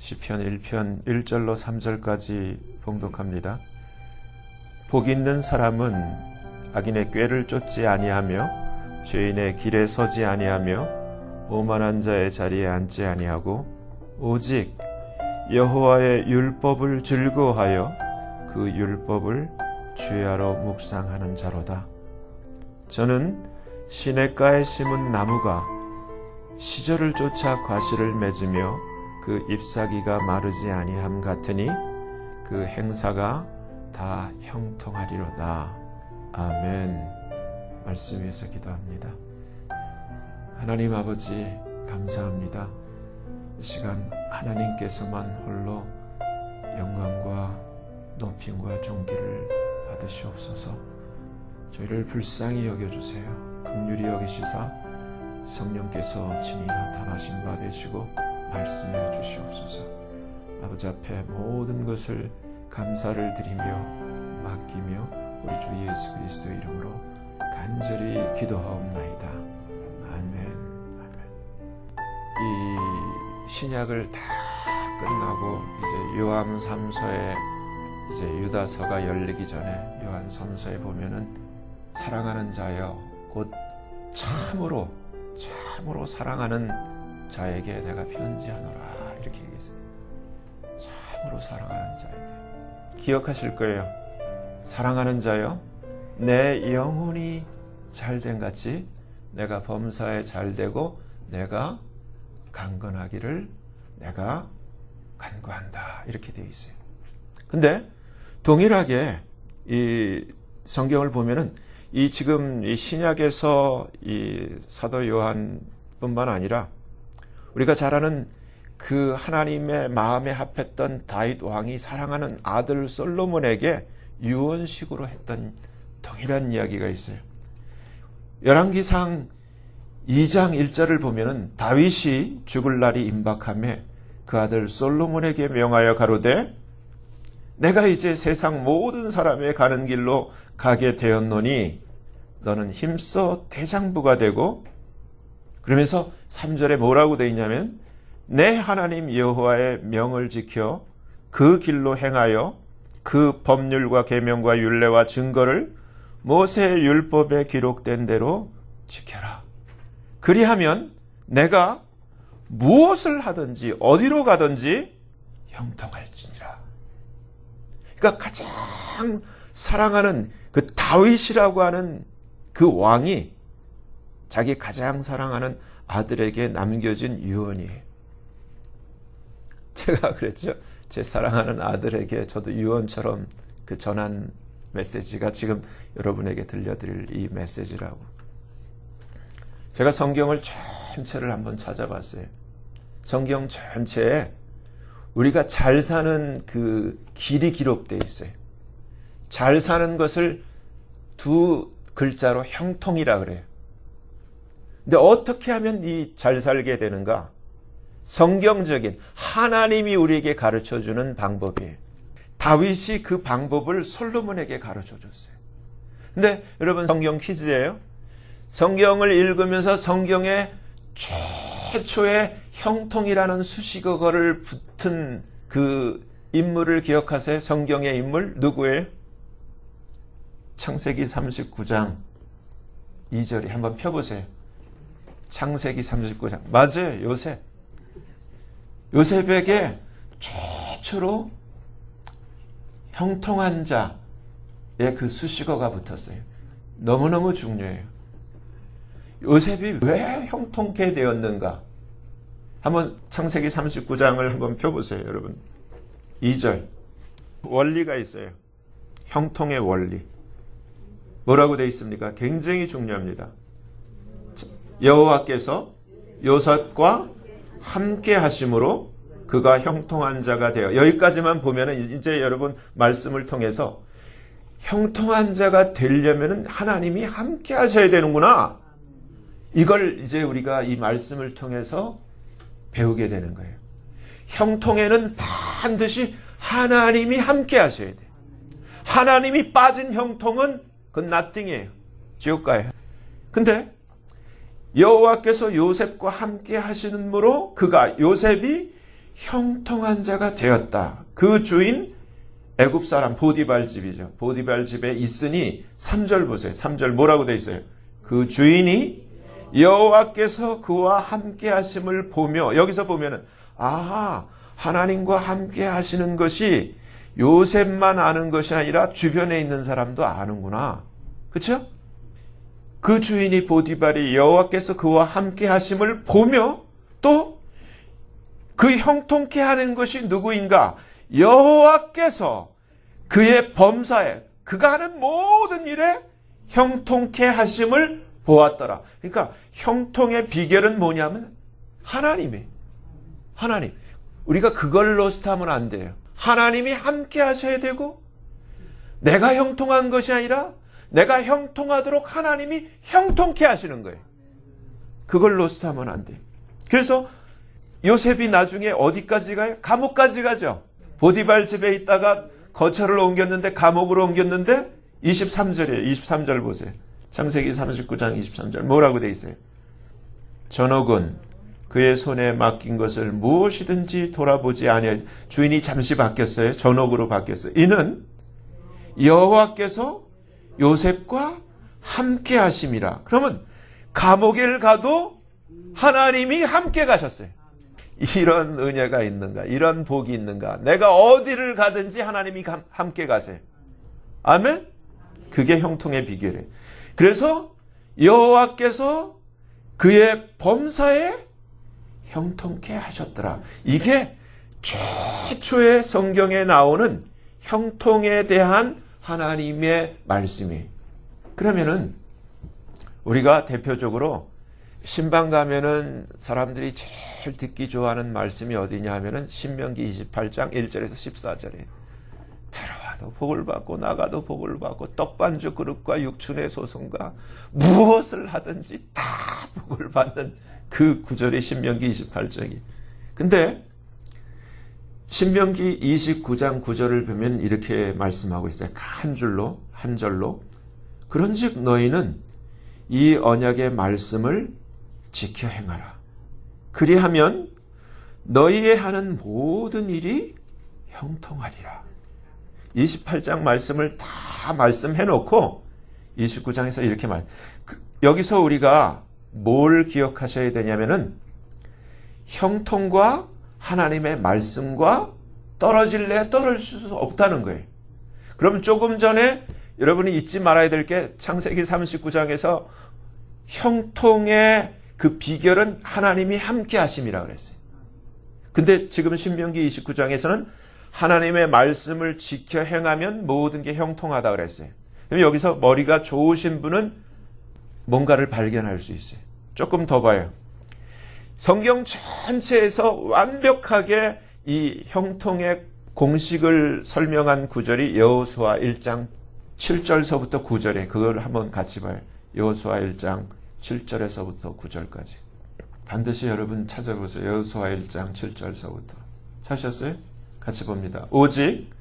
시편 1편 1절로 3절까지 봉독합니다. 복 있는 사람은 악인의 꾀를 쫓지 아니하며 죄인의 길에 서지 아니하며 오만한 자의 자리에 앉지 아니하고 오직 여호와의 율법을 즐거워하여 그 율법을 주야로 묵상하는 자로다. 저는 시냇가에 심은 나무가 시절을 쫓아 과실을 맺으며 그 잎사귀가 마르지 아니함 같으니 그 행사가 다 형통하리로다. 아멘. 말씀 위에서 기도합니다. 하나님 아버지 감사합니다. 이 시간 하나님께서만 홀로 영광과 높임과 존귀를 받으시옵소서. 저희를 불쌍히 여겨주세요. 긍휼히 여기시사 성령께서 친히 나타나신 바 되시고 말씀해 주시옵소서. 아버지 앞에 모든 것을 감사를 드리며 맡기며 우리 주 예수 그리스도의 이름으로 간절히 기도하옵나이다. 아멘. 이 신약을 다 끝나고 이제 요한 3서에 이제 유다서가 열리기 전에 요한 3서에 보면은 사랑하는 자여 곧 참으로 사랑하는 자에게 내가 편지하노라 이렇게 얘기했어요. 참으로 사랑하는 자에게. 기억하실 거예요. 사랑하는 자여 내 영혼이 잘된 같이 내가 범사에 잘되고 내가 강건하기를 내가 간구한다 이렇게 되어 있어요. 근데 동일하게 이 성경을 보면은 이 지금 이 신약에서 이 사도 요한뿐만 아니라 우리가 잘 아는 그 하나님의 마음에 합했던 다윗 왕이 사랑하는 아들 솔로몬에게 유언식으로 했던 동일한 이야기가 있어요. 열왕기상 2장 1절을 보면은 다윗이 죽을 날이 임박하며 그 아들 솔로몬에게 명하여 가로되 내가 이제 세상 모든 사람의 가는 길로 가게 되었노니 너는 힘써 대장부가 되고, 그러면서 3절에 뭐라고 되어 있냐면 내 하나님 여호와의 명을 지켜 그 길로 행하여 그 법률과 계명과 율례와 증거를 모세의 율법에 기록된 대로 지켜라. 그리하면 내가 무엇을 하든지 어디로 가든지 형통할지니라. 그러니까 가장 사랑하는 그 다윗이라고 하는 그 왕이 자기 가장 사랑하는 아들에게 남겨진 유언이에요. 제가 그랬죠. 제 사랑하는 아들에게 저도 유언처럼 그 전한 메시지가 지금 여러분에게 들려드릴 이 메시지라고. 제가 성경을 전체를 한번 찾아봤어요. 성경 전체에 우리가 잘 사는 그 길이 기록되어 있어요. 잘 사는 것을 두 글자로 형통이라 그래요. 근데 어떻게 하면 이 잘 살게 되는가? 성경적인 하나님이 우리에게 가르쳐주는 방법이에요. 다윗이 그 방법을 솔로몬에게 가르쳐줬어요. 근데 여러분 성경 퀴즈예요. 성경을 읽으면서 성경에 최초의 형통이라는 수식어를 붙은 그 인물을 기억하세요? 성경의 인물 누구예요? 창세기 39장 2절이 한번 펴보세요. 창세기 39장 맞아요. 요셉. 요셉에게 최초로 형통한 자의 그 수식어가 붙었어요. 너무너무 중요해요. 요셉이 왜 형통케 되었는가? 한번 창세기 39장을 한번 펴보세요. 여러분 2절 원리가 있어요. 형통의 원리 뭐라고 되어 있습니까? 굉장히 중요합니다. 여호와께서 요셉과 함께 하심으로 그가 형통한 자가 되어. 여기까지만 보면은 이제 여러분 말씀을 통해서 형통한 자가 되려면은 하나님이 함께 하셔야 되는구나. 이걸 이제 우리가 이 말씀을 통해서 배우게 되는 거예요. 형통에는 반드시 하나님이 함께 하셔야 돼요. 하나님이 빠진 형통은 그건 nothing이에요. 지옥 가요. 근데 여호와께서 요셉과 함께 하시는므로 그가 요셉이 형통한 자가 되었다. 그 주인 애굽 사람 보디발 집이죠. 보디발 집에 있으니 3절 보세요. 3절 뭐라고 되어 있어요? 그 주인이 여호와께서 그와 함께 하심을 보며, 여기서 보면은 하나님과 함께 하시는 것이 요셉만 아는 것이 아니라 주변에 있는 사람도 아는구나. 그렇죠? 그 주인이 보디발이 여호와께서 그와 함께 하심을 보며 또 그 형통케 하는 것이 누구인가? 여호와께서 그의 범사에, 그가 하는 모든 일에 형통케 하심을 보았더라. 그러니까 형통의 비결은 뭐냐면 하나님. 우리가 그걸 로스트하면 안 돼요. 하나님이 함께 하셔야 되고, 내가 형통한 것이 아니라 내가 형통하도록 하나님이 형통케 하시는 거예요. 그걸 로스트하면 안 돼요. 그래서 요셉이 나중에 어디까지 가요? 감옥까지 가죠. 보디발 집에 있다가 거처를 옮겼는데, 감옥으로 옮겼는데 23절이에요. 23절 보세요. 창세기 39장 23절 뭐라고 돼 있어요? 전옥은 그의 손에 맡긴 것을 무엇이든지 돌아보지 아니하여. 주인이 잠시 바뀌었어요. 전옥으로 바뀌었어요. 이는 여호와께서 요셉과 함께 하심이라. 그러면 감옥에 가도 하나님이 함께 가셨어요. 이런 은혜가 있는가? 이런 복이 있는가? 내가 어디를 가든지 하나님이 함께 가세요. 아멘? 그게 형통의 비결이에요. 그래서 여호와께서 그의 범사에 형통케 하셨더라. 이게 최초의 성경에 나오는 형통에 대한 하나님의 말씀이에요. 그러면은 우리가 대표적으로 신방 가면은 사람들이 제일 듣기 좋아하는 말씀이 어디냐 하면은 신명기 28장 1절에서 14절이에요. 들어와도 복을 받고 나가도 복을 받고 떡반죽 그릇과 육춘의 소송과 무엇을 하든지 다 복을 받는 그 구절이 신명기 28장이에요. 근데 신명기 29장 9절을 보면 이렇게 말씀하고 있어요. 한 절로. 그런즉 너희는 이 언약의 말씀을 지켜 행하라. 그리하면 너희의 하는 모든 일이 형통하리라. 28장 말씀을 다 말씀해 놓고 29장에서 이렇게 여기서 우리가 뭘 기억하셔야 되냐면은 형통과 하나님의 말씀과 떨어질래 떨어질 수 없다는 거예요. 그럼 조금 전에 여러분이 잊지 말아야 될 게 창세기 39장에서 형통의 그 비결은 하나님이 함께 하심이라 그랬어요. 근데 지금 신명기 29장에서는 하나님의 말씀을 지켜 행하면 모든 게 형통하다 그랬어요. 그럼 여기서 머리가 좋으신 분은 뭔가를 발견할 수 있어요. 조금 더 봐요. 성경 전체에서 완벽하게 이 형통의 공식을 설명한 구절이 여호수아 1장 7절서부터 9절에, 그걸 한번 같이 봐요. 여호수아 1장 7절에서부터 9절까지. 반드시 여러분 찾아보세요. 여호수아 1장 7절서부터. 찾으셨어요? 같이 봅니다. 오직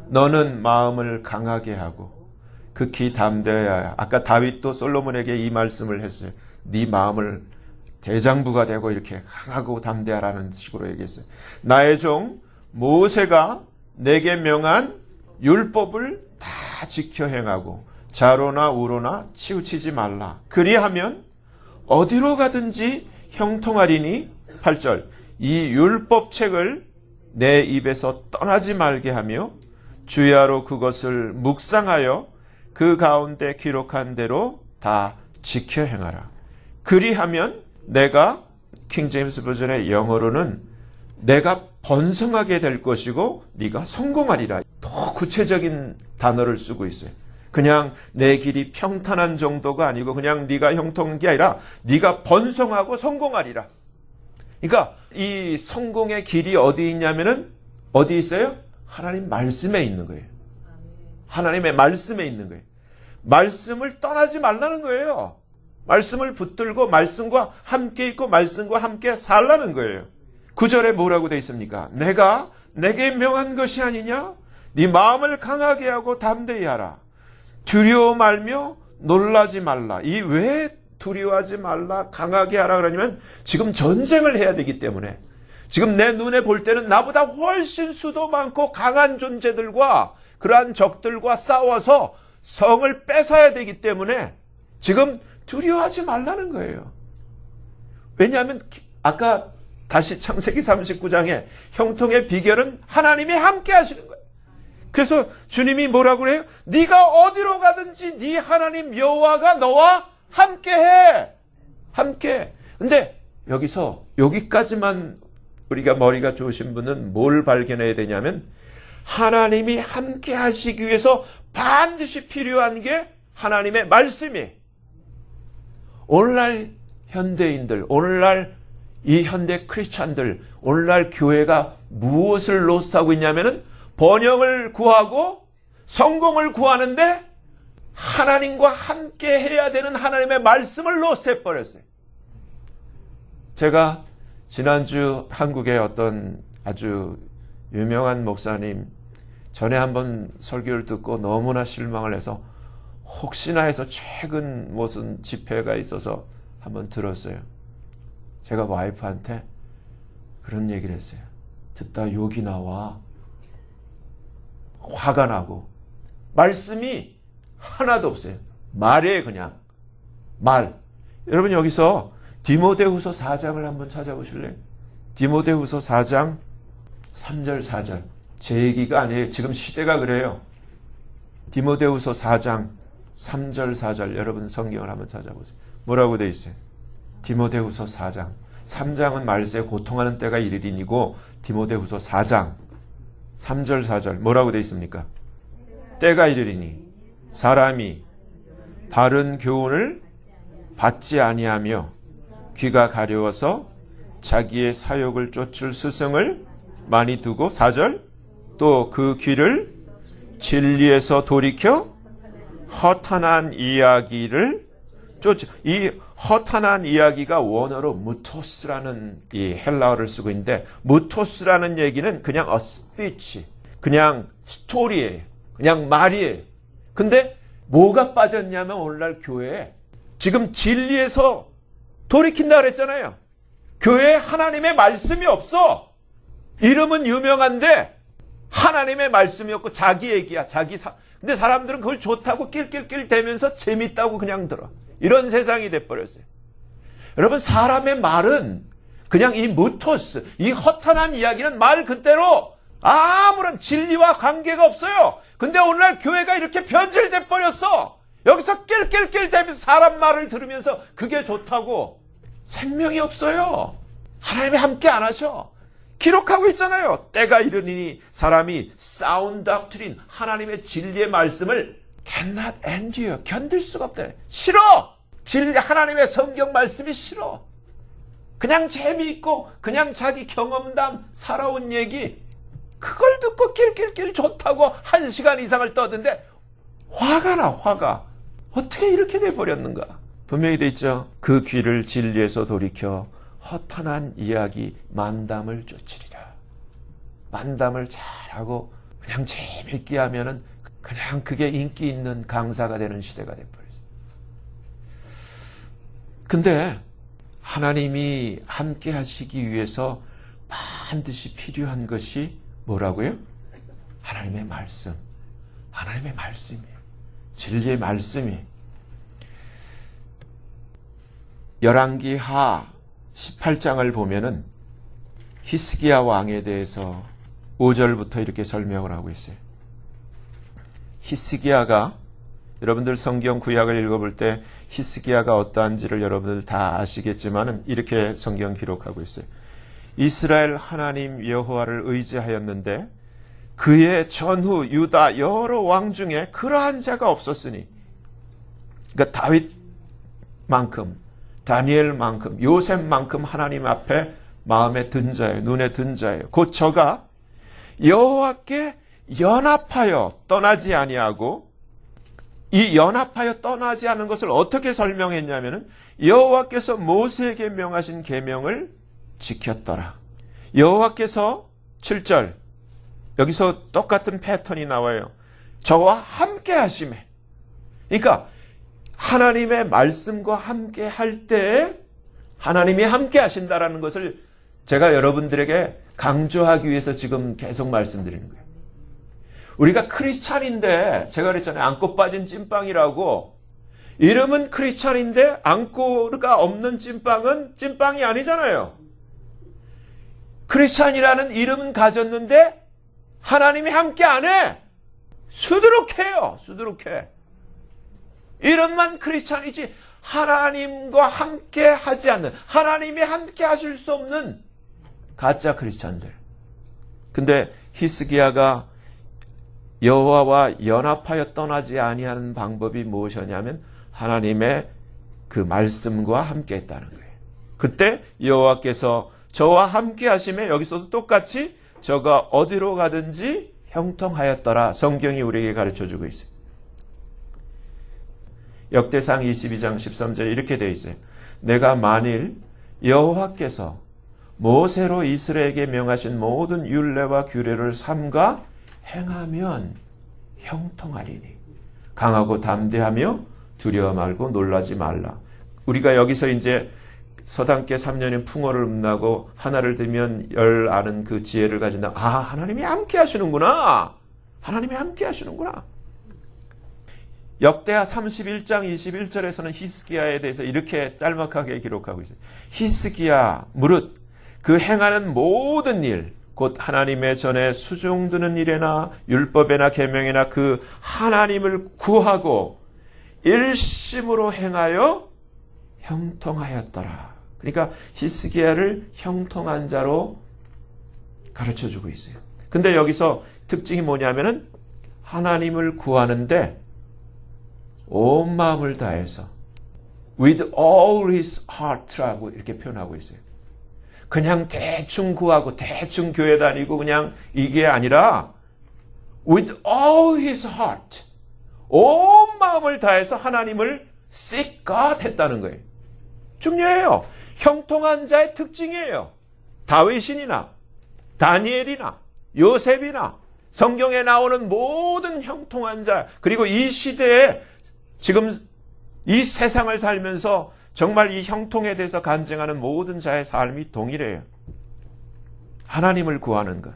너는 마음을 강하게 하고 극히 담대하여. 아까 다윗도 솔로몬에게 이 말씀을 했어요. 네 마음을 대장부가 되고 이렇게 강하고 담대하라는 식으로 얘기했어요. 나의 종 모세가 내게 명한 율법을 다 지켜 행하고 좌로나 우로나 치우치지 말라. 그리하면 어디로 가든지 형통하리니. 8절 이 율법책을 내 입에서 떠나지 말게 하며 주야로 그것을 묵상하여 그 가운데 기록한 대로 다 지켜 행하라. 그리하면 내가, 킹제임스 버전의 영어로는 내가 번성하게 될 것이고 네가 성공하리라. 더 구체적인 단어를 쓰고 있어요. 그냥 내 길이 평탄한 정도가 아니고 그냥 네가 형통한 게 아니라 네가 번성하고 성공하리라. 그러니까 이 성공의 길이 어디 있냐면은 어디 있어요? 하나님 말씀에 있는 거예요. 하나님의 말씀에 있는 거예요. 말씀을 떠나지 말라는 거예요. 말씀을 붙들고 말씀과 함께 있고 말씀과 함께 살라는 거예요. 9절에 뭐라고 되어 있습니까? 내가 내게 명한 것이 아니냐? 네 마음을 강하게 하고 담대히 하라. 두려워 말며 놀라지 말라. 이 왜 두려워하지 말라, 강하게 하라 그러냐면 지금 전쟁을 해야 되기 때문에, 지금 내 눈에 볼 때는 나보다 훨씬 수도 많고 강한 존재들과 그러한 적들과 싸워서 성을 뺏어야 되기 때문에 지금 두려워하지 말라는 거예요. 왜냐하면 아까 다시 창세기 39장에 형통의 비결은 하나님이 함께 하시는 거예요. 그래서 주님이 뭐라고 그래요? 네가 어디로 가든지 네 하나님 여호와가 너와 함께해. 함께. 근데 여기서 여기까지만 우리가 머리가 좋으신 분은 뭘 발견해야 되냐면 하나님이 함께 하시기 위해서 반드시 필요한 게 하나님의 말씀이. 오늘날 현대인들, 오늘날 이 현대 크리스찬들, 오늘날 교회가 무엇을 로스트하고 있냐면은 번영을 구하고 성공을 구하는데 하나님과 함께 해야 되는 하나님의 말씀을 로스트해 버렸어요. 제가 지난주 한국의 어떤 아주 유명한 목사님 전에 한번 설교를 듣고 너무나 실망을 해서 혹시나 해서 최근 무슨 집회가 있어서 한번 들었어요. 제가 와이프한테 그런 얘기를 했어요. 듣다 욕이 나와. 화가 나고 말씀이 하나도 없어요. 말이에요. 그냥 말. 여러분 여기서 디모데후서 4장을 한번 찾아보실래요? 디모데후서 4장 3절 4절. 제 얘기가 아니에요. 지금 시대가 그래요. 디모데후서 4장 3절 4절. 여러분 성경을 한번 찾아보세요. 뭐라고 돼 있어요? 디모데후서 4장 3장은 말세에 고통하는 때가 이르리니고 디모데후서 4장 3절 4절 뭐라고 돼 있습니까? 때가 이르리니 사람이 바른 교훈을 받지 아니하며 귀가 가려워서 자기의 사욕을 쫓을 스승을 많이 두고 4절 또 그 귀를 진리에서 돌이켜 허탄한 이야기를 이 허탄한 이야기가 원어로 무토스라는 이 헬라어를 쓰고 있는데 무토스라는 얘기는 그냥 a speech, 그냥 스토리예요. 그냥 말이에요. 근데 뭐가 빠졌냐면 오늘날 교회에 지금 진리에서 돌이킨다 그랬잖아요. 교회에 하나님의 말씀이 없어. 이름은 유명한데 하나님의 말씀이 없고 자기 얘기야. 근데 사람들은 그걸 좋다고 낄낄낄 대면서 재밌다고 그냥 들어. 이런 세상이 돼버렸어요. 여러분 사람의 말은 그냥 이 무토스, 이 허탄한 이야기는 말 그대로 아무런 진리와 관계가 없어요. 근데 오늘날 교회가 이렇게 변질돼 버렸어. 여기서 낄낄낄 대면서 사람 말을 들으면서 그게 좋다고. 생명이 없어요. 하나님이 함께 안 하셔. 기록하고 있잖아요. 때가 이르니 사람이 sound doctrine, 하나님의 진리의 말씀을 cannot endure, 견딜 수가 없다. 싫어. 진리 하나님의 성경 말씀이 싫어. 그냥 재미있고 그냥 자기 경험담 살아온 얘기 그걸 듣고 낄낄낄 좋다고 1시간 이상을 떠든데 화가 나. 화가. 어떻게 이렇게 돼버렸는가. 분명히 돼 있죠. 그 귀를 진리에서 돌이켜 허탄한 이야기 만담을 쫓으리라. 만담을 잘하고 그냥 재밌게 하면은 그냥 그게 인기 있는 강사가 되는 시대가 돼버렸어요. 근데 하나님이 함께 하시기 위해서 반드시 필요한 것이 뭐라고요? 하나님의 말씀. 하나님의 말씀이에요. 진리의 말씀이. 열왕기하 18장을 보면은 히스기야 왕에 대해서 5절부터 이렇게 설명을 하고 있어요. 히스기야가 여러분들 성경 구약을 읽어볼 때 히스기야가 어떠한지를 여러분들 다 아시겠지만은 이렇게 성경 기록하고 있어요. 이스라엘 하나님 여호와를 의지하였는데 그의 전후 유다 여러 왕 중에 그러한 자가 없었으니, 그러니까 다윗만큼, 다니엘만큼, 요셉만큼 하나님 앞에 마음에 든 자예요. 눈에 든 자예요. 곧 저가 여호와께 연합하여 떠나지 아니하고, 이 연합하여 떠나지 않은 것을 어떻게 설명했냐면은 여호와께서 모세에게 명하신 계명을 지켰더라. 여호와께서 7절 여기서 똑같은 패턴이 나와요. 저와 함께 하심에. 그러니까 하나님의 말씀과 함께 할 때 하나님이 함께 하신다라는 것을 제가 여러분들에게 강조하기 위해서 지금 계속 말씀드리는 거예요. 우리가 크리스찬인데, 제가 그랬잖아요. 안고 빠진 찐빵이라고. 이름은 크리스찬인데 안고가 없는 찐빵은 찐빵이 아니잖아요. 크리스찬이라는 이름은 가졌는데 하나님이 함께 안 해. 수두룩해요. 수두룩해. 이름만 크리스찬이지 하나님과 함께 하지 않는, 하나님이 함께 하실 수 없는 가짜 크리스찬들. 근데 히스기야가 여호와와 연합하여 떠나지 아니하는 방법이 무엇이냐면 하나님의 그 말씀과 함께 했다는 거예요. 그때 여호와께서 저와 함께 하심에, 여기서도 똑같이 저가 어디로 가든지 형통하였더라. 성경이 우리에게 가르쳐주고 있어요. 역대상 22장 13절에 이렇게 되어 있어요. 내가 만일 여호와께서 모세로 이스라엘에게 명하신 모든 율례와 규례를 삼가 행하면 형통하리니 강하고 담대하며 두려워 말고 놀라지 말라. 우리가 여기서 이제 서당께 3년의 풍어를 음나고 하나를 들면 열 아는 그 지혜를 가진다. 아, 하나님이 함께 하시는구나. 하나님이 함께 하시는구나. 역대하 31장 21절에서는 히스기야에 대해서 이렇게 짤막하게 기록하고 있어요. 히스기야 무릇 그 행하는 모든 일, 곧 하나님의 전에 수종드는 일에나 율법에나 계명이나 그 하나님을 구하고 일심으로 행하여 형통하였더라. 그러니까 히스기야를 형통한 자로 가르쳐주고 있어요. 근데 여기서 특징이 뭐냐면은 하나님을 구하는데 온 마음을 다해서 with all his heart라고 이렇게 표현하고 있어요. 그냥 대충 구하고 대충 교회 다니고 그냥 이게 아니라 with all his heart, 온 마음을 다해서 하나님을 seek God 했다는 거예요. 중요해요. 형통한 자의 특징이에요. 다윗이나 다니엘이나 요셉이나 성경에 나오는 모든 형통한 자, 그리고 이 시대에 지금 이 세상을 살면서 정말 이 형통에 대해서 간증하는 모든 자의 삶이 동일해요. 하나님을 구하는 것.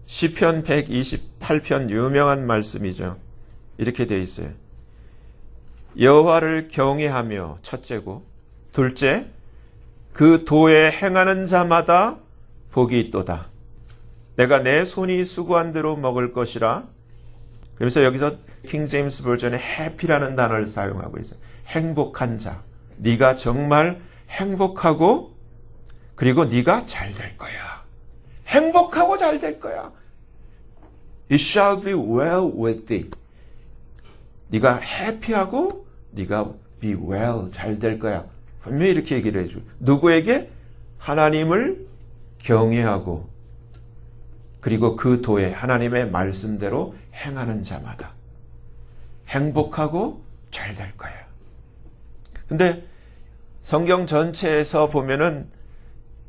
시편 128편 유명한 말씀이죠. 이렇게 돼 있어요. 여호와를 경외하며 첫째고, 둘째 그 도에 행하는 자마다 복이 있도다. 내가 내 손이 수고한 대로 먹을 것이라. 그래서 여기서 킹 제임스 버전에 해피라는 단어를 사용하고 있어요. 행복한 자. 네가 정말 행복하고 그리고 네가 잘 될 거야. 행복하고 잘 될 거야. It shall be well with thee. 네가 해피하고 네가 be well, 잘 될 거야. 분명히 이렇게 얘기를 해줘. 누구에게? 하나님을 경외하고 그리고 그 도에 하나님의 말씀대로 행하는 자마다 행복하고 잘 될 거야. 근데 성경 전체에서 보면은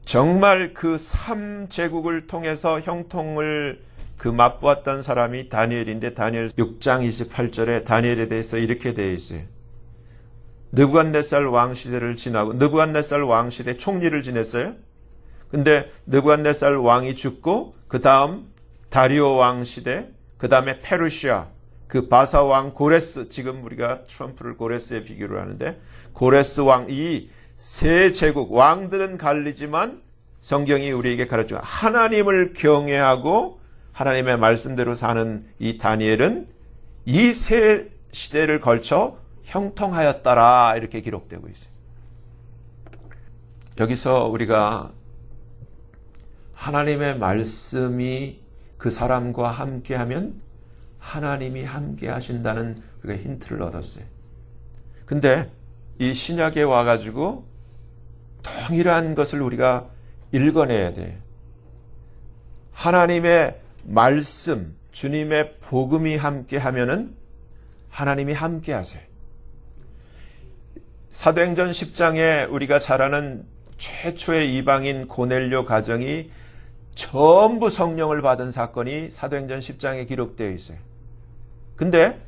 정말 그 3제국을 통해서 형통을 맛보았던 사람이 다니엘인데, 다니엘 6장 28절에 다니엘에 대해서 이렇게 되어 있어요. 느부갓네살 왕 시대를 지나고, 느부갓네살 왕 시대 총리를 지냈어요. 근데 느부갓네살 왕이 죽고 그 다음 다리오 왕 시대, 그 다음에 페르시아, 그 바사 왕 고레스, 지금 우리가 트럼프를 고레스에 비교를 하는데 고레스 왕, 이 세 제국 왕들은 갈리지만 성경이 우리에게 가르쳐 하나님을 경외하고 하나님의 말씀대로 사는 이 다니엘은 이 세 시대를 걸쳐 형통하였더라 이렇게 기록되고 있어요. 여기서 우리가 하나님의 말씀이 그 사람과 함께하면 하나님이 함께 하신다는 우리가 힌트를 얻었어요. 근데 이 신약에 와가지고 동일한 것을 우리가 읽어내야 돼. 하나님의 말씀, 주님의 복음이 함께 하면은 하나님이 함께 하세요. 사도행전 10장에 우리가 잘 아는 최초의 이방인 고넬료 가정이 전부 성령을 받은 사건이 사도행전 10장에 기록되어 있어요. 근데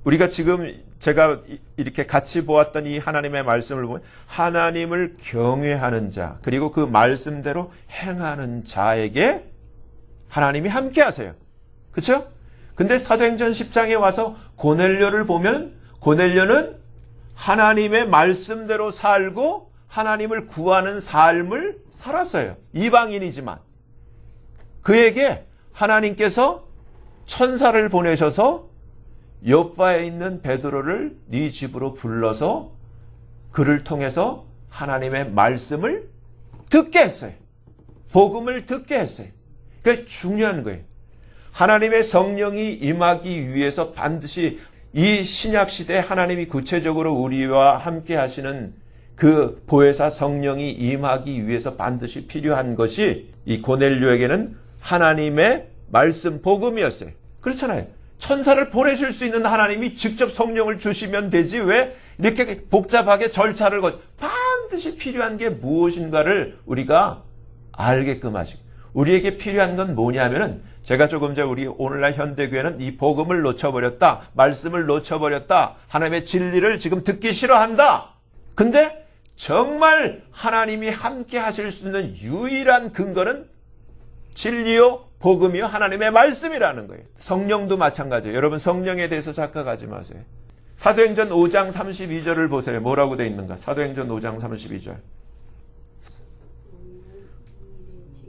우리가 지금 제가 이렇게 같이 보았던 이 하나님의 말씀을 보면 하나님을 경외하는 자 그리고 그 말씀대로 행하는 자에게 하나님이 함께 하세요. 그렇죠? 근데 사도행전 10장에 와서 고넬료를 보면 고넬료는 하나님의 말씀대로 살고 하나님을 구하는 삶을 살았어요. 이방인이지만 그에게 하나님께서 천사를 보내셔서 요바에 있는 베드로를 네 집으로 불러서 그를 통해서 하나님의 말씀을 듣게 했어요. 복음을 듣게 했어요. 그게 중요한 거예요. 하나님의 성령이 임하기 위해서 반드시 이 신약시대에 하나님이 구체적으로 우리와 함께 하시는 그 보혜사 성령이 임하기 위해서 반드시 필요한 것이 이 고넬료에게는 하나님의 말씀 복음이었어요. 그렇잖아요. 천사를 보내실 수 있는 하나님이 직접 성령을 주시면 되지 왜 이렇게 복잡하게 절차를 반드시 필요한 게 무엇인가를 우리가 알게끔 하시고 우리에게 필요한 건 뭐냐면은 제가 조금 전에 우리 오늘날 현대교회는 이 복음을 놓쳐버렸다. 말씀을 놓쳐버렸다. 하나님의 진리를 지금 듣기 싫어한다. 근데 정말 하나님이 함께 하실 수 있는 유일한 근거는 진리요, 복음이요, 하나님의 말씀이라는 거예요. 성령도 마찬가지예요. 여러분 성령에 대해서 착각하지 마세요. 사도행전 5장 32절을 보세요. 뭐라고 되어 있는가? 사도행전 5장 32절.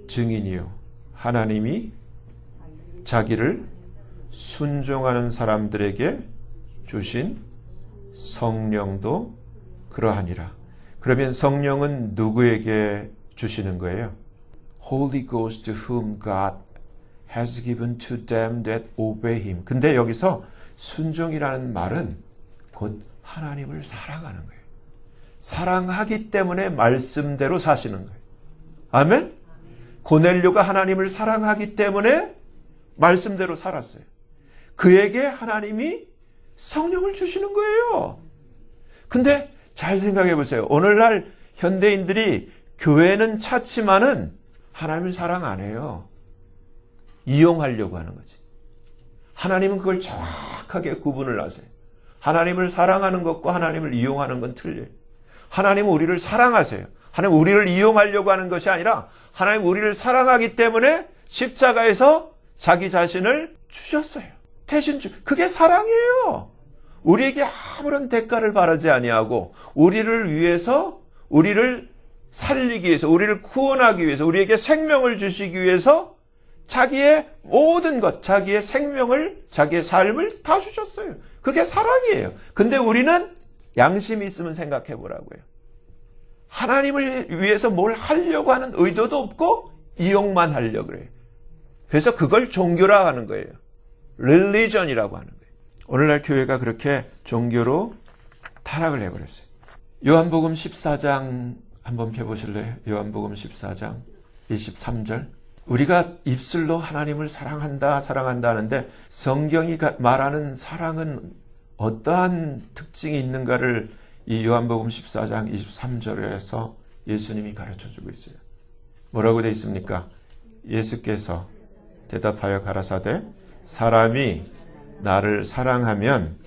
증인이요. 하나님이 자기를 순종하는 사람들에게 주신 성령도 그러하니라. 그러면 성령은 누구에게 주시는 거예요? Holy Ghost to whom God has given to them that obey him. 근데 여기서 순종이라는 말은 곧 하나님을 사랑하는 거예요. 사랑하기 때문에 말씀대로 사시는 거예요. 아멘? 고넬료가 하나님을 사랑하기 때문에 말씀대로 살았어요. 그에게 하나님이 성령을 주시는 거예요. 근데 잘 생각해 보세요. 오늘날 현대인들이 교회는 찾지만은 하나님을 사랑 안 해요. 이용하려고 하는 거지. 하나님은 그걸 정확하게 구분을 하세요. 하나님을 사랑하는 것과 하나님을 이용하는 건 틀려요. 하나님은 우리를 사랑하세요. 하나님 우리를 이용하려고 하는 것이 아니라 하나님 우리를 사랑하기 때문에 십자가에서 자기 자신을 주셨어요. 대신 그게 사랑이에요. 우리에게 아무런 대가를 바라지 아니하고 우리를 위해서 우리를 살리기 위해서 우리를 구원하기 위해서 우리에게 생명을 주시기 위해서 자기의 모든 것 자기의 생명을 자기의 삶을 다 주셨어요. 그게 사랑이에요. 근데 우리는 양심이 있으면 생각해 보라고요. 하나님을 위해서 뭘 하려고 하는 의도도 없고 이용만 하려고 그래요. 그래서 그걸 종교라 하는 거예요. religion이라고 하는 거예요. 오늘날 교회가 그렇게 종교로 타락을 해버렸어요. 요한복음 14장 한번 펴보실래요? 요한복음 14장 23절. 우리가 입술로 하나님을 사랑한다 사랑한다 하는데 성경이 말하는 사랑은 어떠한 특징이 있는가를 이 요한복음 14장 23절에서 예수님이 가르쳐주고 있어요. 뭐라고 되어 있습니까? 예수께서 대답하여 가라사대 사람이 나를 사랑하면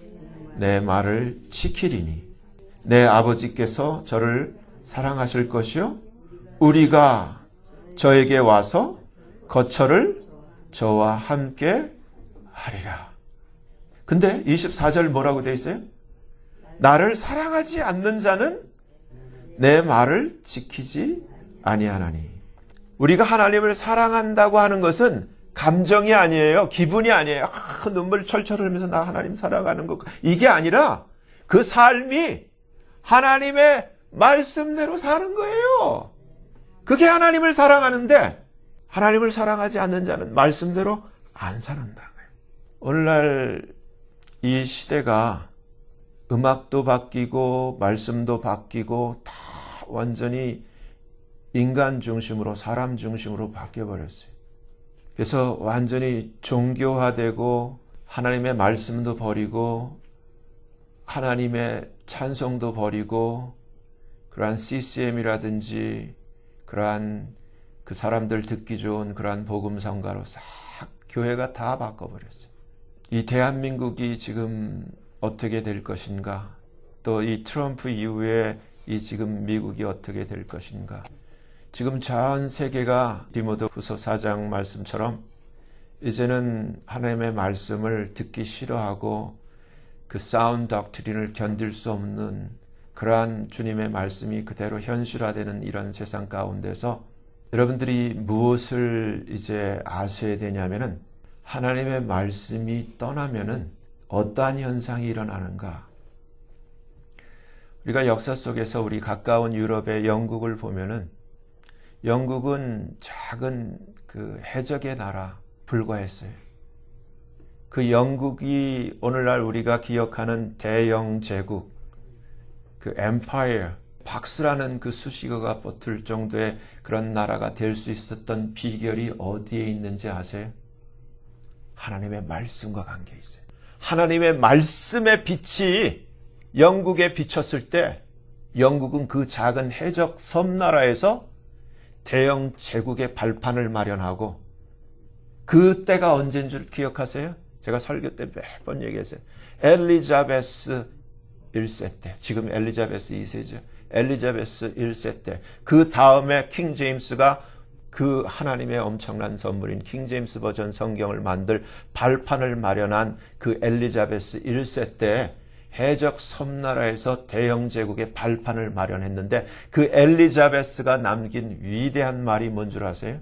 내 말을 지키리니 내 아버지께서 저를 사랑하실 것이요 우리가 저에게 와서 거처를 저와 함께 하리라. 근데 24절 뭐라고 되어 있어요? 나를 사랑하지 않는 자는 내 말을 지키지 아니하나니. 우리가 하나님을 사랑한다고 하는 것은 감정이 아니에요. 기분이 아니에요. 눈물 철철 흘리면서 나 하나님 사랑하는 것. 이게 아니라 그 삶이 하나님의 말씀대로 사는 거예요. 그게 하나님을 사랑하는데 하나님을 사랑하지 않는 자는 말씀대로 안 사는다는 거예요. 오늘날 이 시대가 음악도 바뀌고 말씀도 바뀌고 다 완전히 인간 중심으로 사람 중심으로 바뀌어버렸어요. 그래서 완전히 종교화되고 하나님의 말씀도 버리고 하나님의 찬송도 버리고 그러한 CCM이라든지 그러한 그 사람들 듣기 좋은 그러한 복음성가로 싹 교회가 다 바꿔버렸어요. 이 대한민국이 지금 어떻게 될 것인가? 또 이 트럼프 이후에 이 지금 미국이 어떻게 될 것인가? 지금 전 세계가 디모데후서 4장 말씀처럼 이제는 하나님의 말씀을 듣기 싫어하고 그 사운드 닥트린을 견딜 수 없는 그러한 주님의 말씀이 그대로 현실화되는 이런 세상 가운데서 여러분들이 무엇을 이제 아셔야 되냐면은 하나님의 말씀이 떠나면은 어떠한 현상이 일어나는가? 우리가 역사 속에서 우리 가까운 유럽의 영국을 보면은 영국은 작은 그 해적의 나라 불과했어요. 그 영국이 오늘날 우리가 기억하는 대영 제국, 그 엠파이어, 박스라는 그 수식어가 붙을 정도의 그런 나라가 될 수 있었던 비결이 어디에 있는지 아세요? 하나님의 말씀과 관계 있어요. 하나님의 말씀의 빛이 영국에 비쳤을 때 영국은 그 작은 해적 섬나라에서 대영 제국의 발판을 마련하고 그 때가 언제인 줄 기억하세요? 제가 설교 때 몇 번 얘기했어요. 엘리자베스 1세 때, 지금 엘리자베스 2세죠. 엘리자베스 1세 때, 그 다음에 킹 제임스가 그 하나님의 엄청난 선물인 킹 제임스 버전 성경을 만들 발판을 마련한 그 엘리자베스 1세 때 해적 섬나라에서 대영 제국의 발판을 마련했는데 그 엘리자베스가 남긴 위대한 말이 뭔 줄 아세요?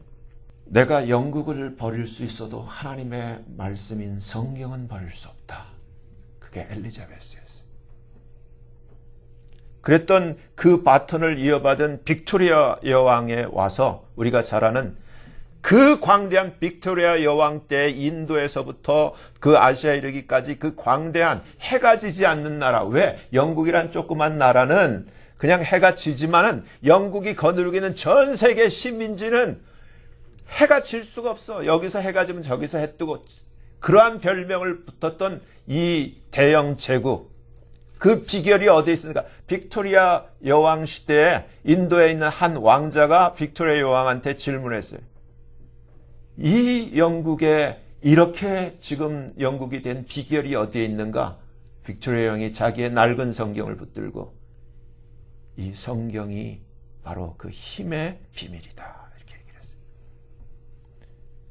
내가 영국을 버릴 수 있어도 하나님의 말씀인 성경은 버릴 수 없다. 그게 엘리자베스였어요. 그랬던 그 바톤을 이어받은 빅토리아 여왕에 와서 우리가 잘 아는 그 광대한 빅토리아 여왕 때 인도에서부터 그 아시아 이르기까지 그 광대한 해가 지지 않는 나라. 왜? 영국이란 조그만 나라는 그냥 해가 지지만은 영국이 거느리는 전 세계 식민지는 해가 질 수가 없어. 여기서 해가 지면 저기서 해 뜨고 그러한 별명을 붙었던 이 대영 제국. 그 비결이 어디에 있습니까? 빅토리아 여왕 시대에 인도에 있는 한 왕자가 빅토리아 여왕한테 질문했어요. 이 영국에 이렇게 지금 영국이 된 비결이 어디에 있는가? 빅토리아 여왕이 자기의 낡은 성경을 붙들고 이 성경이 바로 그 힘의 비밀이다. 이렇게 얘기를 했어요.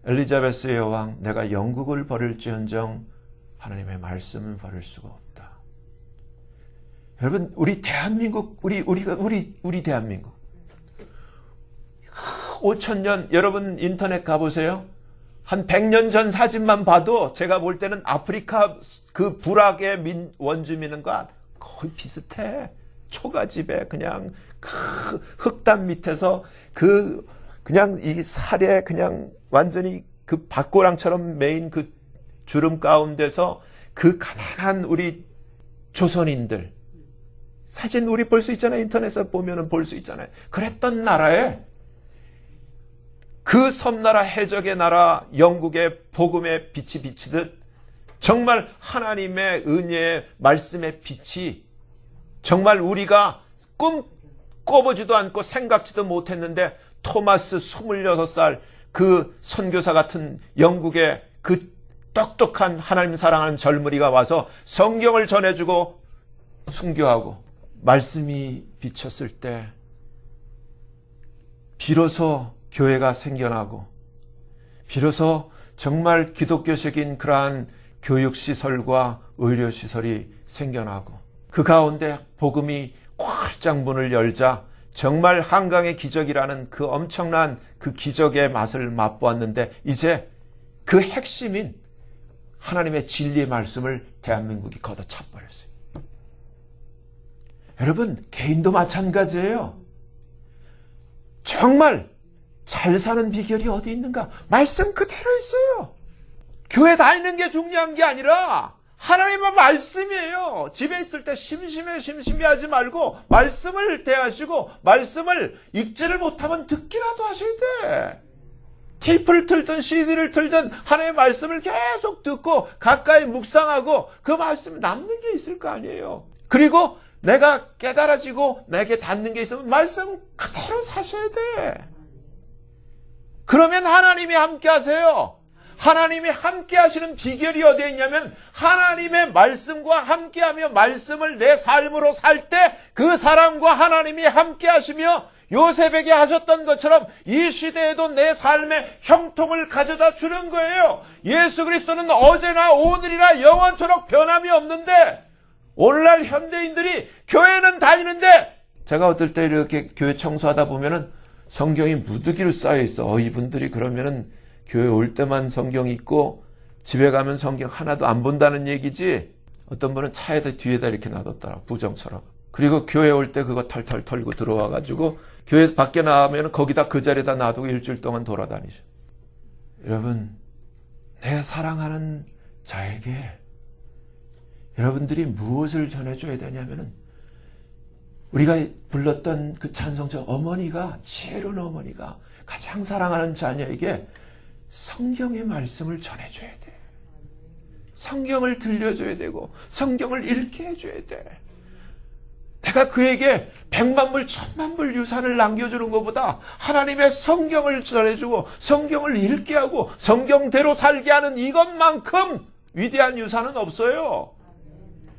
엘리자베스 여왕, 내가 영국을 버릴지언정 하나님의 말씀을 버릴 수가 없다. 여러분, 우리 대한민국, 우리 대한민국. 5,000년, 여러분 인터넷 가보세요. 한 100년 전 사진만 봐도 제가 볼 때는 아프리카 그 부락의 원주민과 거의 비슷해. 초가집에 그냥 그 흙담 밑에서 그냥 이 살에 그냥 완전히 그 밭고랑처럼 메인 그 주름 가운데서 그 가난한 우리 조선인들. 사진 우리 볼 수 있잖아요. 인터넷에 보면은 볼 수 있잖아요. 그랬던 나라에 그 섬나라 해적의 나라 영국의 복음의 빛이 비치듯 정말 하나님의 은혜의 말씀의 빛이 정말 우리가 꿈 꿔보지도 않고 생각지도 못했는데 토마스 26살 그 선교사 같은 영국의 그 똑똑한 하나님 사랑하는 젊은이가 와서 성경을 전해주고 순교하고 말씀이 비쳤을 때 비로소 교회가 생겨나고 비로소 정말 기독교적인 그러한 교육시설과 의료시설이 생겨나고 그 가운데 복음이 활짝 문을 열자 정말 한강의 기적이라는 그 엄청난 그 기적의 맛을 맛보았는데 이제 그 핵심인 하나님의 진리의 말씀을 대한민국이 걷어차버렸어요. 여러분, 개인도 마찬가지예요. 정말 잘 사는 비결이 어디 있는가? 말씀 그대로 있어요. 교회 다니는 게 중요한 게 아니라 하나님의 말씀이에요. 집에 있을 때 심심해하지 말고 말씀을 대하시고 말씀을 읽지를 못하면 듣기라도 하셔야 돼. 테이프를 틀든 CD를 틀든 하나님의 말씀을 계속 듣고 가까이 묵상하고 그 말씀 남는 게 있을 거 아니에요. 그리고 내가 깨달아지고 내게 닿는 게 있으면 말씀 그대로 사셔야 돼. 그러면 하나님이 함께 하세요. 하나님이 함께 하시는 비결이 어디에 있냐면 하나님의 말씀과 함께하며 말씀을 내 삶으로 살 때 그 사람과 하나님이 함께 하시며 요셉에게 하셨던 것처럼 이 시대에도 내 삶에 형통을 가져다 주는 거예요. 예수 그리스도는 어제나 오늘이나 영원토록 변함이 없는데 오늘날 현대인들이 교회는 다니는데 제가 어떨 때 이렇게 교회 청소하다 보면은 성경이 무더기로 쌓여 있어. 이분들이 그러면은 교회 올 때만 성경 읽고 집에 가면 성경 하나도 안 본다는 얘기지. 어떤 분은 차에다 뒤에다 이렇게 놔뒀더라. 부정처럼. 그리고 교회 올 때 그거 털털 털고 들어와가지고 교회 밖에 나가면 거기다 그 자리에다 놔두고 일주일 동안 돌아다니죠. 여러분, 내가 사랑하는 자에게 여러분들이 무엇을 전해줘야 되냐면은 우리가 불렀던 그 찬송자 어머니가, 지혜로운 어머니가 가장 사랑하는 자녀에게 성경의 말씀을 전해줘야 돼. 성경을 들려줘야 되고 성경을 읽게 해줘야 돼. 내가 그에게 100만 불, 1000만 불 유산을 남겨주는 것보다 하나님의 성경을 전해주고 성경을 읽게 하고 성경대로 살게 하는 이것만큼 위대한 유산은 없어요.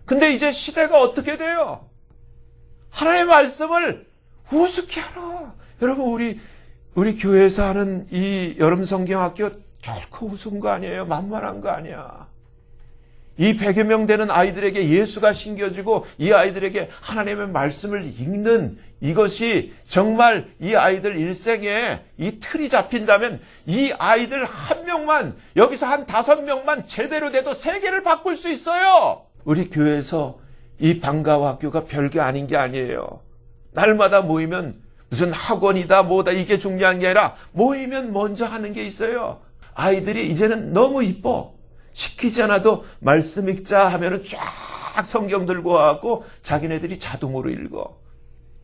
근데 이제 시대가 어떻게 돼요? 하나님의 말씀을 우습게 하라. 여러분, 우리 교회에서 하는 이 여름 성경학교 결코 우스운 거 아니에요. 만만한 거 아니야. 이 100여 명 되는 아이들에게 예수가 신겨지고 이 아이들에게 하나님의 말씀을 읽는 이것이 정말 이 아이들 일생에 이 틀이 잡힌다면 이 아이들 한 명만, 여기서 한 5명만 제대로 돼도 세계를 바꿀 수 있어요. 우리 교회에서 이 방과후 학교가 별게 아닌 게 아니에요. 날마다 모이면 무슨 학원이다 뭐다 이게 중요한 게 아니라 모이면 먼저 하는 게 있어요. 아이들이 이제는 너무 이뻐. 시키지 않아도 말씀 읽자 하면은 쫙 성경 들고 와갖고 자기네들이 자동으로 읽어.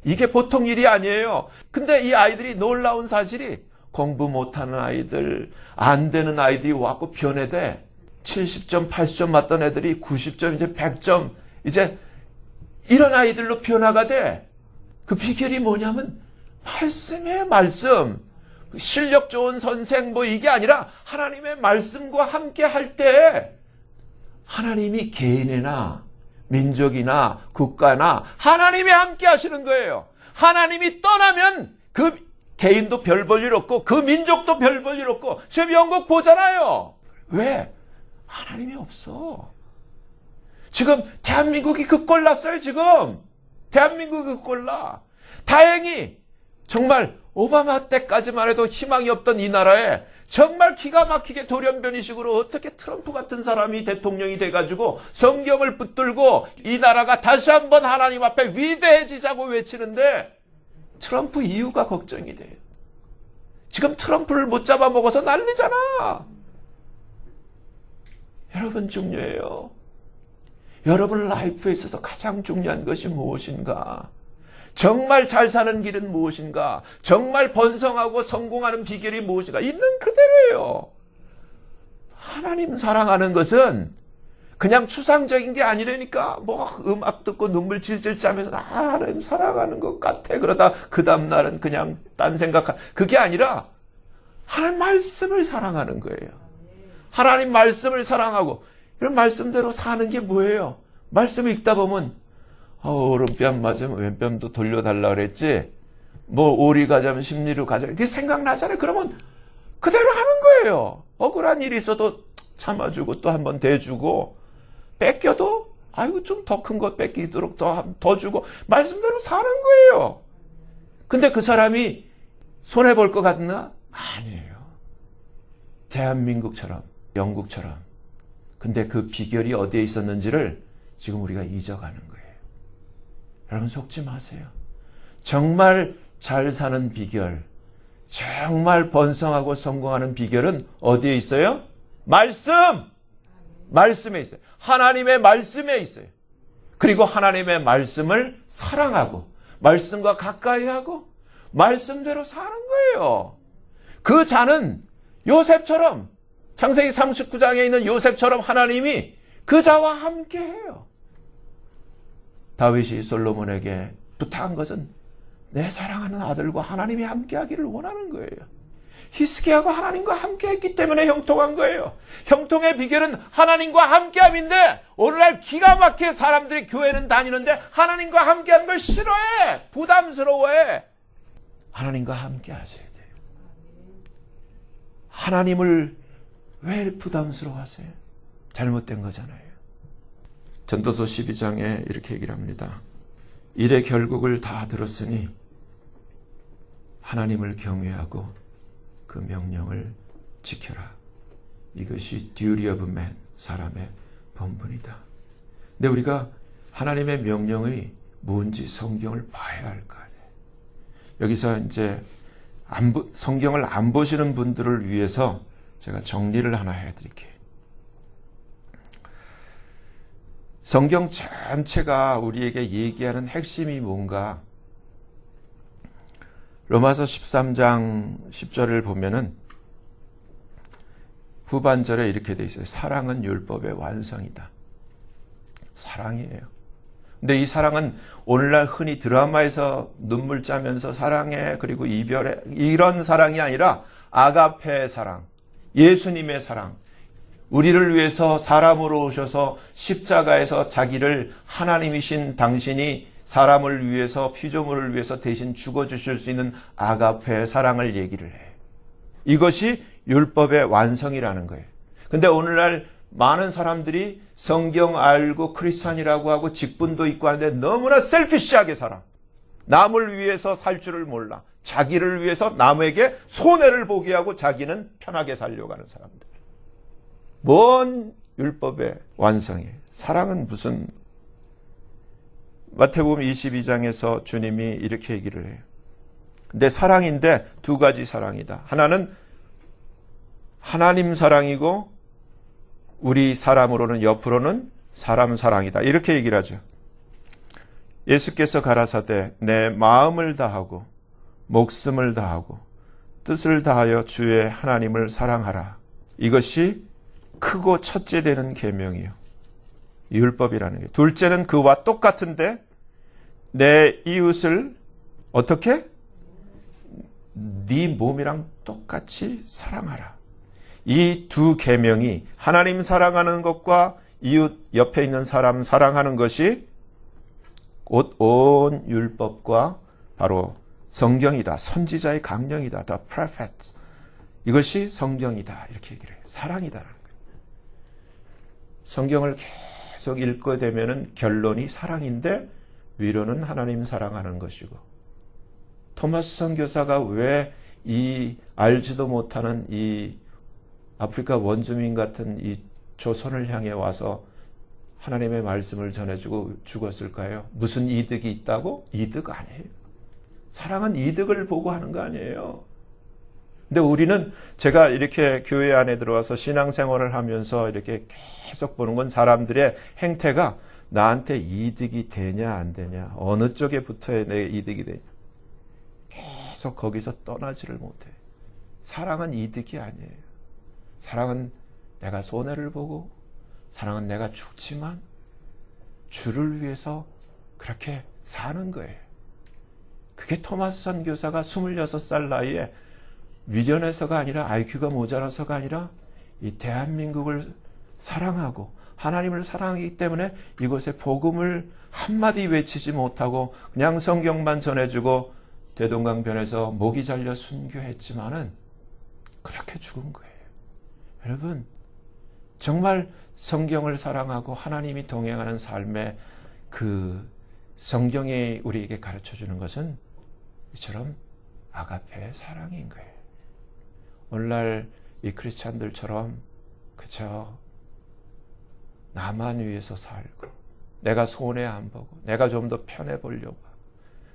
이게 보통 일이 아니에요. 근데 이 아이들이 놀라운 사실이 공부 못하는 아이들, 안 되는 아이들이 와갖고 변해돼. 70점, 80점 맞던 애들이 90점, 이제 100점, 이제 이런 아이들로 변화가 돼. 그 비결이 뭐냐면 말씀이에요, 말씀. 실력 좋은 선생 뭐 이게 아니라 하나님의 말씀과 함께 할 때 하나님이 개인이나 민족이나 국가나 하나님이 함께 하시는 거예요. 하나님이 떠나면 그 개인도 별 볼 일 없고 그 민족도 별 볼 일 없고 지금 영국 보잖아요. 왜? 하나님이 없어. 지금 대한민국이 그 꼴 났어요. 지금 대한민국이 그 꼴 나. 다행히 정말 오바마 때까지만 해도 희망이 없던 이 나라에 정말 기가 막히게 돌연변이식으로 어떻게 트럼프 같은 사람이 대통령이 돼가지고 성경을 붙들고 이 나라가 다시 한번 하나님 앞에 위대해지자고 외치는데 트럼프 이유가 걱정이 돼요. 지금 트럼프를 못 잡아먹어서 난리잖아. 여러분, 중요해요. 여러분 라이프에 있어서 가장 중요한 것이 무엇인가? 정말 잘 사는 길은 무엇인가? 정말 번성하고 성공하는 비결이 무엇인가? 있는 그대로예요. 하나님 사랑하는 것은 그냥 추상적인 게 아니라니까. 뭐 음악 듣고 눈물 질질 짜면서 하나님 사랑하는 것 같아. 그러다 그 다음날은 그냥 딴 생각하. 그게 아니라 하나님 말씀을 사랑하는 거예요. 하나님 말씀을 사랑하고 이런 말씀대로 사는 게 뭐예요? 말씀을 읽다 보면 오른뺨 맞으면 왼뺨도 돌려달라 그랬지. 뭐 오리 가자면 십리로 가자. 이게 생각나잖아요. 그러면 그대로 하는 거예요. 억울한 일이 있어도 참아주고 또 한 번 대주고 뺏겨도 아이고 좀 더 큰 거 뺏기도록 더 주고 말씀대로 사는 거예요. 근데 그 사람이 손해볼 것 같나? 아니에요. 대한민국처럼 영국처럼. 근데 그 비결이 어디에 있었는지를 지금 우리가 잊어가는 거예요. 여러분 속지 마세요. 정말 잘 사는 비결, 정말 번성하고 성공하는 비결은 어디에 있어요? 말씀! 말씀에 있어요. 하나님의 말씀에 있어요. 그리고 하나님의 말씀을 사랑하고 말씀과 가까이 하고 말씀대로 사는 거예요. 그 자는 요셉처럼 창세기 39장에 있는 요셉처럼 하나님이 그 자와 함께 해요. 다윗이 솔로몬에게 부탁한 것은 내 사랑하는 아들과 하나님이 함께 하기를 원하는 거예요. 히스기야가 하나님과 함께했기 때문에 형통한 거예요. 형통의 비결은 하나님과 함께함인데 오늘날 기가 막히게 사람들이 교회는 다니는데 하나님과 함께하는 걸 싫어해. 부담스러워해. 하나님과 함께하셔야 돼요. 하나님을 왜 부담스러워하세요? 잘못된 거잖아요. 전도서 12장에 이렇게 얘기를 합니다. 일의 결국을 다 들었으니 하나님을 경외하고 그 명령을 지켜라. 이것이 duty of man, 사람의 본분이다. 근데 우리가 하나님의 명령이 뭔지 성경을 봐야 할 거 아니에요. 여기서 이제 성경을 안 보시는 분들을 위해서 제가 정리를 하나 해드릴게요. 성경 전체가 우리에게 얘기하는 핵심이 뭔가? 로마서 13장 10절을 보면은 후반절에 이렇게 돼 있어요. 사랑은 율법의 완성이다. 사랑이에요. 근데 이 사랑은 오늘날 흔히 드라마에서 눈물 짜면서 사랑해 그리고 이별해 이런 사랑이 아니라 아가페의 사랑, 예수님의 사랑, 우리를 위해서 사람으로 오셔서 십자가에서 자기를 하나님이신 당신이 사람을 위해서 피조물을 위해서 대신 죽어주실 수 있는 아가페의 사랑을 얘기를 해요. 이것이 율법의 완성이라는 거예요. 근데 오늘날 많은 사람들이 성경 알고 크리스찬이라고 하고 직분도 있고 하는데 너무나 셀피시하게 살아. 남을 위해서 살 줄을 몰라. 자기를 위해서 남에게 손해를 보게 하고 자기는 편하게 살려고 하는 사람들. 뭔 율법의 완성이에요. 사랑은 무슨 마태복음 22장에서 주님이 이렇게 얘기를 해요. 근데 사랑인데 두 가지 사랑이다. 하나는 하나님 사랑이고 우리 사람으로는 옆으로는 사람 사랑이다. 이렇게 얘기를 하죠. 예수께서 가라사대 내 마음을 다하고 목숨을 다하고 뜻을 다하여 주의 하나님을 사랑하라. 이것이 크고 첫째 되는 계명이요. 율법이라는 게. 둘째는 그와 똑같은데 내 이웃을 어떻게? 네 몸이랑 똑같이 사랑하라. 이 두 계명이 하나님 사랑하는 것과 이웃 옆에 있는 사람 사랑하는 것이 곧 온 율법과 바로 성경이다. 선지자의 강령이다. The prophet. 이것이 성경이다. 이렇게 얘기를 해요. 사랑이다라는 거예요. 성경을 계속 읽게 되면은 결론이 사랑인데 위로는 하나님 사랑하는 것이고 토마스 선교사가 왜 이 알지도 못하는 이 아프리카 원주민 같은 이 조선을 향해 와서 하나님의 말씀을 전해주고 죽었을까요? 무슨 이득이 있다고? 이득 아니에요. 사랑은 이득을 보고 하는 거 아니에요. 근데 우리는 제가 이렇게 교회 안에 들어와서 신앙생활을 하면서 이렇게 계속 보는 건 사람들의 행태가 나한테 이득이 되냐 안 되냐 어느 쪽에 붙어야 내 이득이 되냐 계속 거기서 떠나지를 못해. 사랑은 이득이 아니에요. 사랑은 내가 손해를 보고 사랑은 내가 죽지만 주를 위해서 그렇게 사는 거예요. 그게 토마스 선교사가 26살 나이에 미련해서가 아니라 IQ가 모자라서가 아니라 이 대한민국을 사랑하고 하나님을 사랑하기 때문에 이곳에 복음을 한마디 외치지 못하고 그냥 성경만 전해주고 대동강변에서 목이 잘려 순교했지만은 그렇게 죽은 거예요. 여러분 정말 성경을 사랑하고 하나님이 동행하는 삶의 그 성경이 우리에게 가르쳐주는 것은 이처럼 아가페의 사랑인 거예요. 오늘날 이 크리스찬들처럼 그저 나만 위해서 살고 내가 손해 안 보고 내가 좀 더 편해 보려고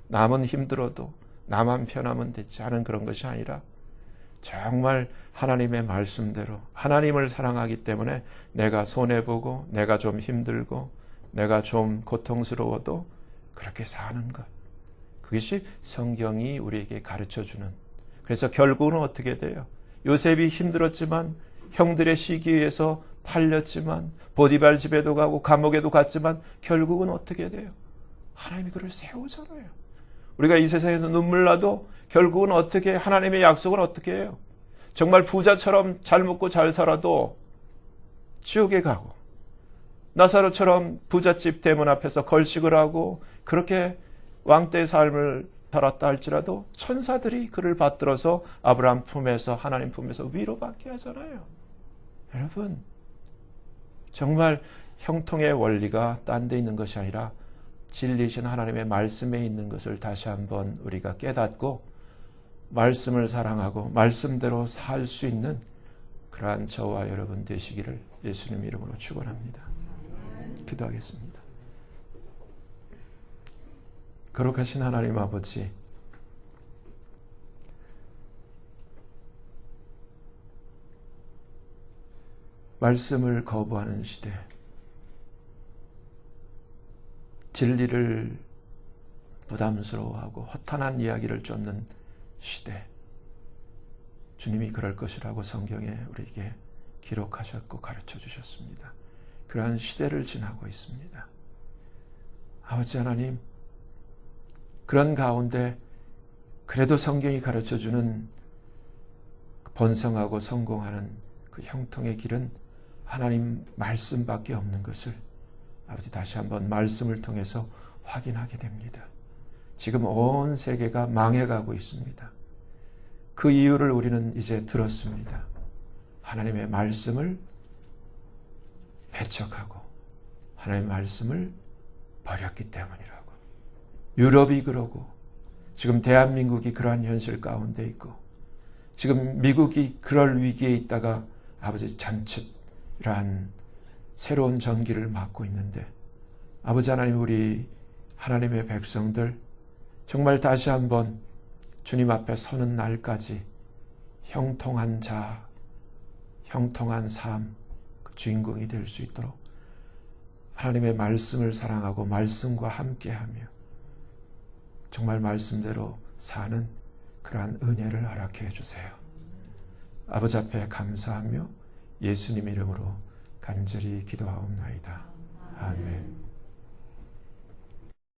남은 힘들어도 나만 편하면 됐지 하는 그런 것이 아니라 정말 하나님의 말씀대로 하나님을 사랑하기 때문에 내가 손해보고 내가 좀 힘들고 내가 좀 고통스러워도 그렇게 사는 것. 그것이 성경이 우리에게 가르쳐주는. 그래서 결국은 어떻게 돼요? 요셉이 힘들었지만 형들의 시기에서 팔렸지만 보디발 집에도 가고 감옥에도 갔지만 결국은 어떻게 돼요? 하나님이 그를 세우잖아요. 우리가 이 세상에서 눈물 나도 결국은 어떻게 하나님의 약속은 어떻게 해요? 정말 부자처럼 잘 먹고 잘 살아도 지옥에 가고, 나사로처럼 부잣집 대문 앞에서 걸식을 하고 그렇게 왕때의 삶을 살았다 할지라도 천사들이 그를 받들어서 아브라함 품에서, 하나님 품에서 위로받게 하잖아요. 여러분, 정말 형통의 원리가 딴 데 있는 것이 아니라 진리이신 하나님의 말씀에 있는 것을 다시 한번 우리가 깨닫고 말씀을 사랑하고 말씀대로 살 수 있는 그러한 저와 여러분 되시기를 예수님 이름으로 축원합니다. 기도하겠습니다. 거룩하신 하나님 아버지, 말씀을 거부하는 시대, 진리를 부담스러워하고 허탄한 이야기를 쫓는 시대, 주님이 그럴 것이라고 성경에 우리에게 기록하셨고 가르쳐 주셨습니다. 그러한 시대를 지나고 있습니다. 아버지 하나님, 그런 가운데 그래도 성경이 가르쳐주는 번성하고 성공하는 그 형통의 길은 하나님 말씀밖에 없는 것을 아버지 다시 한번 말씀을 통해서 확인하게 됩니다. 지금 온 세계가 망해가고 있습니다. 그 이유를 우리는 이제 들었습니다. 하나님의 말씀을 배척하고 하나님의 말씀을 버렸기 때문이라고. 유럽이 그러고 지금 대한민국이 그러한 현실 가운데 있고 지금 미국이 그럴 위기에 있다가 아버지 잔칫 이러한 새로운 전기를 맞고 있는데 아버지 하나님, 우리 하나님의 백성들 정말 다시 한번 주님 앞에 서는 날까지 형통한 자, 형통한 삶, 그 주인공이 될 수 있도록 하나님의 말씀을 사랑하고 말씀과 함께하며 정말 말씀대로 사는 그러한 은혜를 허락해 주세요. 아버지 앞에 감사하며 예수님 이름으로 간절히 기도하옵나이다. 아멘.